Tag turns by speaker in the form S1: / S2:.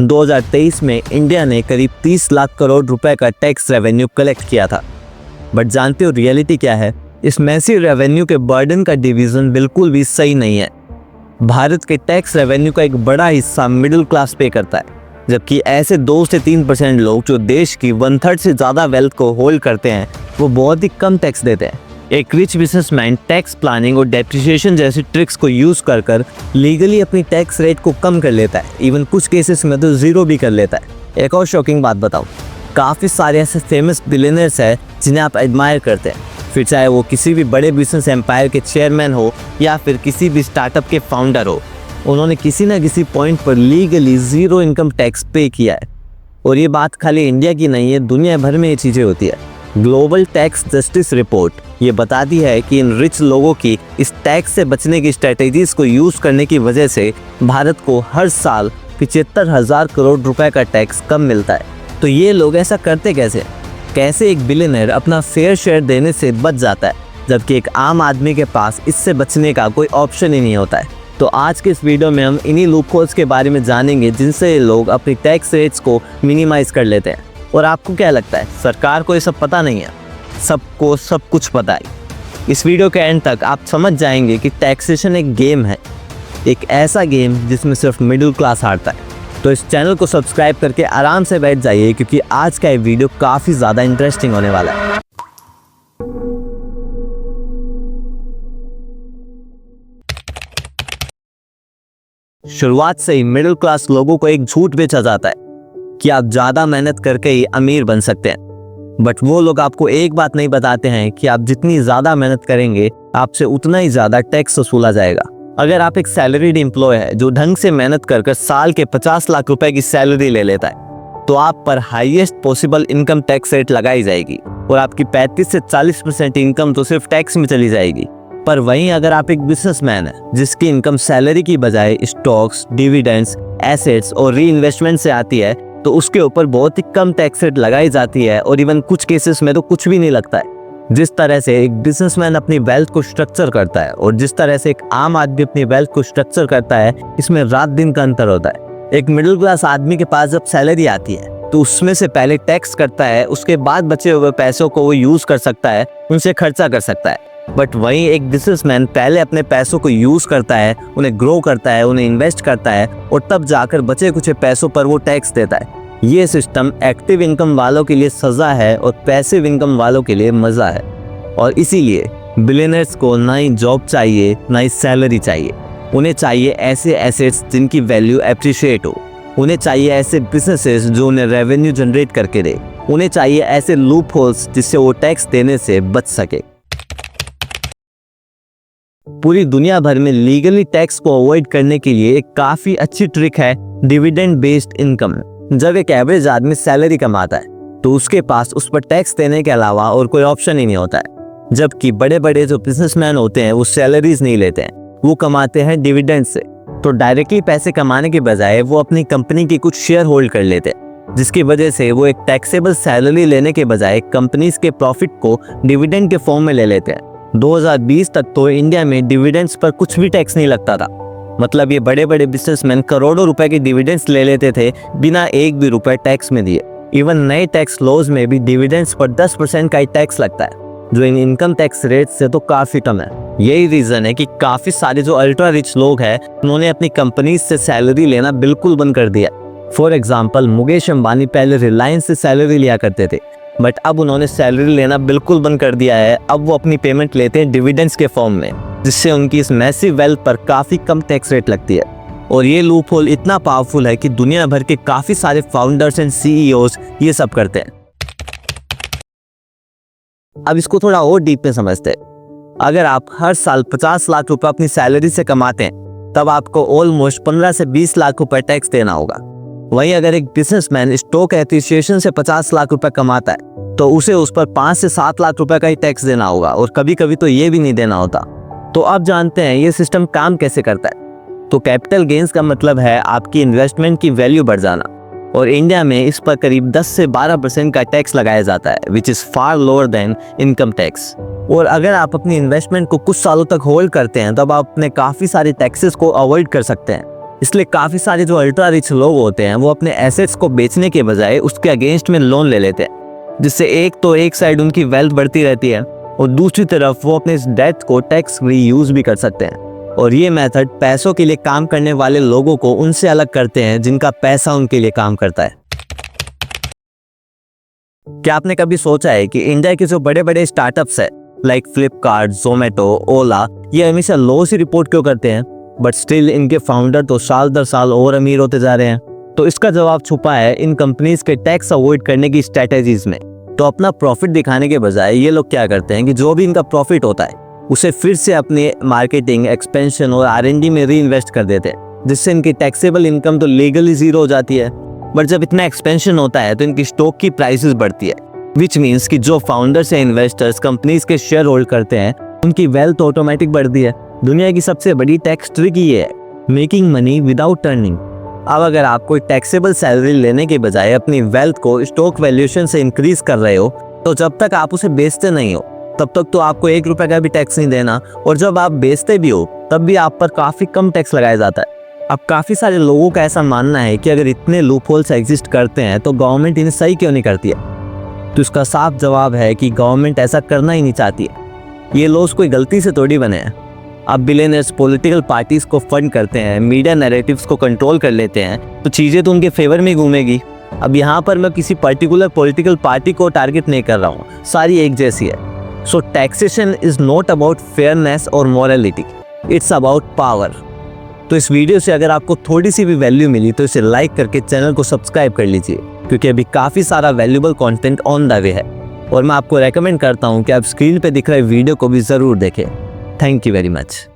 S1: 2023 में इंडिया ने करीब 30 लाख करोड़ रुपए का टैक्स रेवेन्यू कलेक्ट किया था। बट जानते हो रियलिटी क्या है? इस मैसिव रेवेन्यू के बर्डन का डिवीजन बिल्कुल भी सही नहीं है। भारत के टैक्स रेवेन्यू का एक बड़ा हिस्सा मिडिल क्लास पे करता है, जबकि ऐसे 2 से 3% लोग जो देश की 1/3 से ज़्यादा वेल्थ को होल्ड करते हैं वो बहुत ही कम टैक्स देते हैं। एक रिच बिजनेसमैन टैक्स प्लानिंग और डेप्रिसिएशन जैसी ट्रिक्स को यूज़ कर लीगली अपनी टैक्स रेट को कम कर लेता है, इवन कुछ केसेस में तो ज़ीरो भी कर लेता है। एक और शॉकिंग बात बताऊँ, काफ़ी सारे ऐसे फेमस बिलियनर्स हैं जिन्हें आप एडमायर करते हैं, फिर चाहे वो किसी भी बड़े बिजनेस एम्पायर के चेयरमैन हो या फिर किसी भी स्टार्टअप के फाउंडर हो, उन्होंने किसी ना किसी पॉइंट पर लीगली ज़ीरो इनकम टैक्स पे किया है। और ये बात खाली इंडिया की नहीं है, दुनिया भर में ये चीज़ें होती है। ग्लोबल टैक्स जस्टिस रिपोर्ट ये बताती है कि इन रिच लोगों की इस टैक्स से बचने की स्ट्रेटेजीज को यूज़ करने की वजह से भारत को हर साल 75,000 करोड़ रुपए का टैक्स कम मिलता है। तो ये लोग ऐसा करते कैसे एक बिलियनर अपना फेयर शेयर देने से बच जाता है, जबकि एक आम आदमी के पास इससे बचने का कोई ऑप्शन ही नहीं होता है। तो आज के इस वीडियो में हम इन्हीं लूपहोल्स के बारे में जानेंगे जिनसे लोग अपनी टैक्स रेट्स को मिनिमाइज कर लेते हैं। और आपको क्या लगता है, सरकार को ये सब पता नहीं है? सबको सब कुछ पता है। इस वीडियो के एंड तक आप समझ जाएंगे कि टैक्सेशन एक गेम है, एक ऐसा गेम जिसमें सिर्फ मिडिल क्लास हारता है। तो इस चैनल को सब्सक्राइब करके आराम से बैठ जाइए, क्योंकि आज का ये वीडियो काफ़ी ज़्यादा इंटरेस्टिंग होने वाला है। शुरुआत से ही मिडिल क्लास लोगों को एक झूठ बेचा जाता है कि आप ज़्यादा मेहनत करके ही अमीर बन सकते हैं। बट वो लोग आपको एक बात नहीं बताते हैं कि आप जितनी ज़्यादा मेहनत करेंगे आपसे उतना ही ज़्यादा टैक्स वसूला जाएगा। अगर आप एक सैलरीड एम्प्लॉय है जो ढंग से मेहनत कर साल के 50 लाख रुपए की सैलरी ले लेता है, तो आप पर highest possible income tax rate लगाई जाएगी और आपकी 35 से 40% इनकम तो सिर्फ टैक्स में चली जाएगी। पर वहीं अगर आप एक बिजनेसमैन है जिसकी इनकम सैलरी की बजाय स्टॉक्स, डिविडेंड्स, एसेट्स और री इन्वेस्टमेंट से आती है, तो उसके ऊपर बहुत ही कम टैक्स रेट लगाई जाती है और इवन कुछ केसेस में तो कुछ भी नहीं लगता है। जिस तरह से एक बिजनेसमैन अपनी वेल्थ को स्ट्रक्चर करता है और जिस तरह से एक आम आदमी अपनी वेल्थ को स्ट्रक्चर करता है, इसमें रात दिन का अंतर होता है। एक मिडिल क्लास आदमी के पास जब सैलरी आती है तो उसमें से पहले टैक्स करता है, उसके बाद बचे हुए पैसों को वो यूज कर सकता है, उनसे खर्चा कर सकता है। बट वहीं एक बिजनेसमैन पहले अपने पैसों को यूज करता है, उन्हें ग्रो करता है, उन्हें इन्वेस्ट करता है और तब जाकर बचे कुछ पैसों पर वो टैक्स देता है। ये सिस्टम एक्टिव इनकम वालों के लिए सजा है और पैसिव इनकम वालों के लिए मजा है। और इसीलिए बिलियनर्स को ना ही जॉब चाहिए ना ही सैलरी चाहिए, उन्हें चाहिए ऐसे एसेट्स जिनकी वैल्यू एप्रिशिएट हो, उन्हें चाहिए ऐसे बिजनेसेस जो उन्हें रेवेन्यू जनरेट करके दे, उन्हें चाहिए ऐसे लूप होल्स जिससे वो टैक्स देने से बच सके। पूरी दुनिया भर में लीगली टैक्स को अवॉइड करने के लिए एक काफी अच्छी ट्रिक है डिविडेंड बेस्ड इनकम। जब एक एवरेज आदमी सैलरी कमाता है तो उसके पास उस पर टैक्स देने के अलावा और कोई ऑप्शन ही नहीं होता है, जबकि बड़े बड़े जो बिजनेसमैन होते हैं वो सैलरीज नहीं लेते हैं, वो कमाते हैं डिविडेंड से। तो डायरेक्टली पैसे कमाने के बजाय वो अपनी कंपनी की कुछ शेयर होल्ड कर लेते हैं, जिसकी वजह से वो एक टैक्सेबल सैलरी लेने के बजाय कंपनीज के प्रॉफिट को डिविडेंड के फॉर्म में ले लेते हैं। 2020 तक तो इंडिया में डिविडेंड्स पर कुछ भी टैक्स नहीं लगता था। मतलब ये बड़े बड़े बिजनेसमैन करोड़ों रुपए के डिविडेंड्स ले लेते थे बिना एक भी रुपए टैक्स में दिए। इवन नए टैक्स लॉज में भी डिविडेंड्स पर 10% का ही टैक्स लगता है, जो इन इनकम टैक्स रेट से तो काफी कम है। यही रीजन है कि काफी सारे जो अल्ट्रा रिच लोग हैं उन्होंने अपनी कंपनीज से सैलरी लेना बिल्कुल बंद कर दिया। फॉर एग्जाम्पल, मुकेश अंबानी पहले रिलायंस से सैलरी लिया करते थे, बट अब उन्होंने सैलरी लेना बिल्कुल बंद कर दिया है। अब वो अपनी पेमेंट लेते हैं डिविडेंड्स के फॉर्म में, जिससे उनकी इस मैसिव वेल्थ पर काफी कम टैक्स रेट लगती है। और ये लूप होल इतना पावरफुल है कि दुनिया भर के काफी सारे फाउंडर्स एंड सीईओज ये सब करते हैं। अब इसको थोड़ा और डीप में समझते हैं। अगर आप हर साल 50 लाख रुपए अपनी सैलरी से कमाते हैं, तब आपको ऑलमोस्ट 15 से 20 लाख रुपए टैक्स देना होगा। वहीं अगर एक बिजनेसमैन स्टॉक एप्रिसिएशन से 50 लाख रुपए कमाता है, तो उसे उस पर 5 से 7 लाख रुपए का ही टैक्स देना होगा, और कभी कभी तो ये भी नहीं देना होता। तो अब जानते हैं ये सिस्टम काम कैसे करता है। तो कैपिटल गेन्स का मतलब है आपकी इन्वेस्टमेंट की वैल्यू बढ़ जाना, और इंडिया में इस पर करीब 10 से 12% का टैक्स लगाया जाता है, which is far lower than income tax. और अगर आप अपनी इन्वेस्टमेंट को कुछ सालों तक होल्ड करते हैं, तब आप अपने काफ़ी सारे टैक्सेस को अवॉइड कर सकते हैं। इसलिए काफ़ी सारे जो अल्ट्रा रिच लोग होते हैं वो अपने एसेट्स को बेचने के बजाय उसके अगेंस्ट में लोन ले लेते हैं, जिससे एक साइड उनकी वेल्थ बढ़ती रहती है और दूसरी तरफ वो अपने इस डेट को टैक्स फ्री यूज भी कर सकते हैं। और ये मेथड पैसों के लिए काम करने वाले लोगों को उनसे अलग करते हैं जिनका पैसा उनके लिए काम करता है। क्या आपने कभी सोचा है कि इंडिया के जो बड़े बड़े स्टार्टअप्स है लाइक फ्लिपकार्ट, जोमेटो, ओला, ये हमेशा लॉस ही रिपोर्ट क्यों करते हैं, बट स्टिल इनके फाउंडर तो साल दर साल और अमीर होते जा रहे हैं? तो इसका जवाब छुपा है इन कंपनीज के टैक्स अवॉइड करने की स्ट्रेटेजीज में। तो अपना प्रॉफिट दिखाने के बजाय ये लोग क्या करते हैं कि जो भी इनका प्रॉफिट होता है उसे फिर से अपने मार्केटिंग, एक्सपेंशन और R&D में री इन्वेस्ट कर देते हैं, जिससे इनकी टैक्सेबल इनकम तो लीगली जीरो हो जाती है। बट जब इतना एक्सपेंशन होता है तो इनकी स्टॉक की प्राइसेस बढ़ती है, विच मीन्स कि जो फाउंडर्स या इन्वेस्टर्स कंपनीज के शेयर होल्ड करते हैं उनकी वेल्थ ऑटोमेटिक बढ़ती है। दुनिया की सबसे बड़ी टैक्स ट्रिक ये है, मेकिंग मनी विदाउट अर्निंग। अब अगर आप कोई टैक्सेबल सैलरी लेने के बजाय अपनी वेल्थ को स्टॉक वैल्यूएशन से इंक्रीज कर रहे हो, तो जब तक आप उसे बेचते नहीं हो तब तक तो आपको 1 रुपए का भी टैक्स नहीं देना, और जब आप बेचते भी हो तब भी आप पर काफ़ी कम टैक्स लगाया जाता है। अब काफ़ी सारे लोगों का ऐसा मानना है कि अगर इतने लूपहोल्स एग्जिस्ट करते हैं तो गवर्नमेंट इन्हें सही क्यों नहीं करती है। तो इसका साफ जवाब है कि गवर्नमेंट ऐसा करना ही नहीं चाहती है। ये लॉस कोई गलती से थोड़ी बने हैं। अब बिलियनर्स पॉलिटिकल पार्टीज को फंड करते हैं, मीडिया नैरेटिव्स को कंट्रोल कर लेते हैं, तो चीज़ें तो उनके फेवर में घूमेगी। अब यहाँ पर मैं किसी पर्टिकुलर पॉलिटिकल पार्टी को टारगेट नहीं कर रहा हूँ, सारी एक जैसी है। So taxation is not about fairness और मॉरलिटी, इट्स अबाउट पावर। तो इस वीडियो से अगर आपको थोड़ी सी भी वैल्यू मिली तो इसे लाइक करके चैनल को सब्सक्राइब कर लीजिए, क्योंकि अभी काफ़ी सारा valuable content on the way है। और मैं आपको रेकमेंड करता हूँ कि आप स्क्रीन पे दिख रहे वीडियो को भी ज़रूर देखें। Thank you very much.